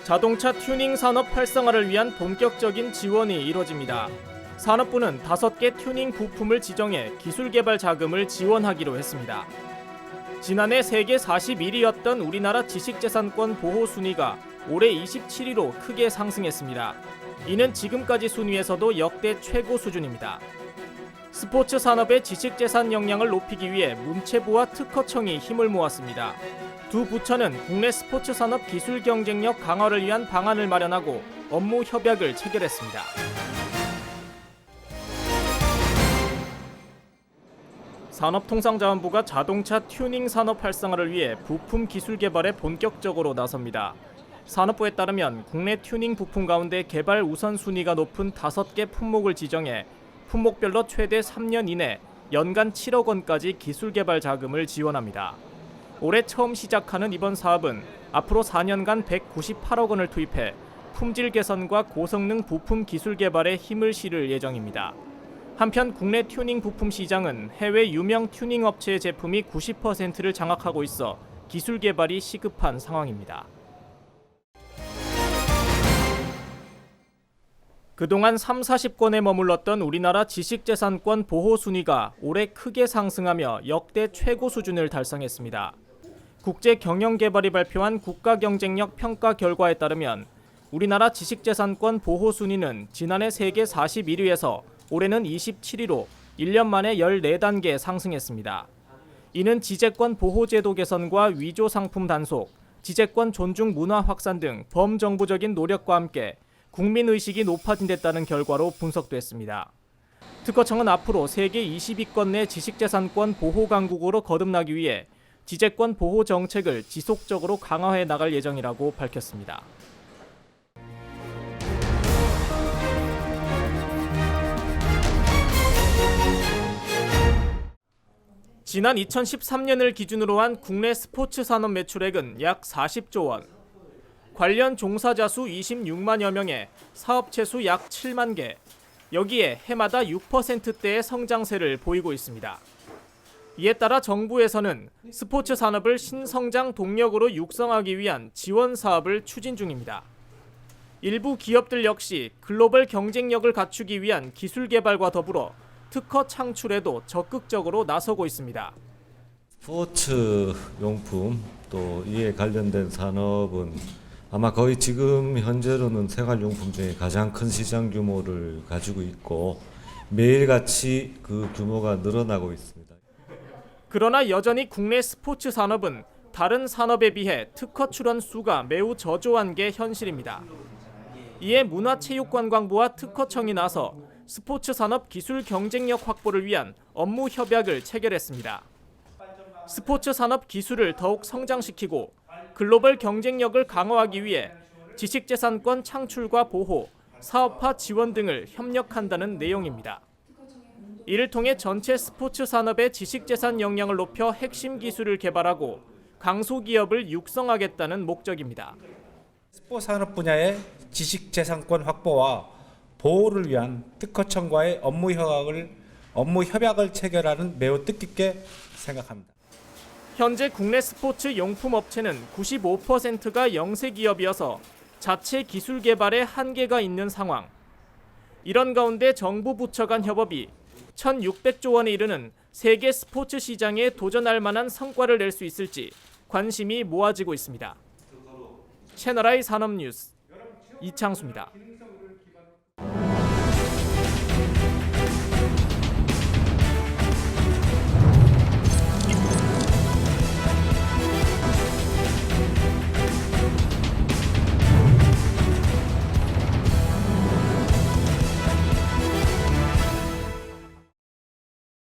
자동차 튜닝 산업 활성화를 위한 본격적인 지원이 이뤄집니다. 산업부는 5개 튜닝 부품을 지정해 기술 개발 자금을 지원하기로 했습니다. 지난해 세계 41위였던 우리나라 지식재산권 보호 순위가 올해 27위로 크게 상승했습니다. 이는 지금까지 순위에서도 역대 최고 수준입니다. 스포츠 산업의 지식재산 역량을 높이기 위해 문체부와 특허청이 힘을 모았습니다. 두 부처는 국내 스포츠 산업 기술 경쟁력 강화를 위한 방안을 마련하고 업무 협약을 체결했습니다. 산업통상자원부가 자동차 튜닝 산업 활성화를 위해 부품 기술 개발에 본격적으로 나섭니다. 산업부에 따르면 국내 튜닝 부품 가운데 개발 우선순위가 높은 5개 품목을 지정해 품목별로 최대 3년 이내 연간 7억 원까지 기술 개발 자금을 지원합니다. 올해 처음 시작하는 이번 사업은 앞으로 4년간 198억 원을 투입해 품질 개선과 고성능 부품 기술 개발에 힘을 실을 예정입니다. 한편 국내 튜닝 부품 시장은 해외 유명 튜닝 업체의 제품이 90%를 장악하고 있어 기술 개발이 시급한 상황입니다. 그동안 30-40권에 머물렀던 우리나라 지식재산권 보호 순위가 올해 크게 상승하며 역대 최고 수준을 달성했습니다. 국제경영개발이 발표한 국가경쟁력 평가 결과에 따르면 우리나라 지식재산권 보호 순위는 지난해 세계 41위에서 올해는 27위로 1년 만에 14단계 상승했습니다. 이는 지재권 보호제도 개선과 위조 상품 단속, 지재권 존중 문화 확산 등 범정부적인 노력과 함께 국민의식이 높아진 데따른 결과로 분석됐습니다. 특허청은 앞으로 세계 20위권 내 지식재산권 보호 강국으로 거듭나기 위해 지재권 보호 정책을 지속적으로 강화해 나갈 예정이라고 밝혔습니다. 지난 2013년을 기준으로 한 국내 스포츠 산업 매출액은 약 40조 원, 관련 종사자 수 26만여 명에 사업체 수 약 7만 개, 여기에 해마다 6%대의 성장세를 보이고 있습니다. 이에 따라 정부에서는 스포츠 산업을 신성장 동력으로 육성하기 위한 지원 사업을 추진 중입니다. 일부 기업들 역시 글로벌 경쟁력을 갖추기 위한 기술 개발과 더불어 특허 창출에도 적극적으로 나서고 있습니다. 스포츠 용품 또 이에 관련된 산업은 아마 거의 지금 현재로는 생활용품 중에 가장 큰 시장 규모를 가지고 있고 매일같이 그 규모가 늘어나고 있습니다. 그러나 여전히 국내 스포츠 산업은 다른 산업에 비해 특허 출원 수가 매우 저조한 게 현실입니다. 이에 문화체육관광부와 특허청이 나서 스포츠 산업 기술 경쟁력 확보를 위한 업무 협약을 체결했습니다. 스포츠 산업 기술을 더욱 성장시키고 글로벌 경쟁력을 강화하기 위해 지식재산권 창출과 보호, 사업화 지원 등을 협력한다는 내용입니다. 이를 통해 전체 스포츠 산업의 지식재산 역량을 높여 핵심 기술을 개발하고 강소기업을 육성하겠다는 목적입니다. 스포츠 산업 분야의 지식재산권 확보와 보호를 위한 특허청과의 업무 협약을 체결하는 매우 뜻깊게 생각합니다. 현재 국내 스포츠 용품 업체는 95%가 영세 기업이어서 자체 기술 개발에 한계가 있는 상황. 이런 가운데 정부 부처 간 협업이 1,600조 원에 이르는 세계 스포츠 시장에 도전할 만한 성과를 낼 수 있을지 관심이 모아지고 있습니다. 채널I 산업뉴스 이창수입니다.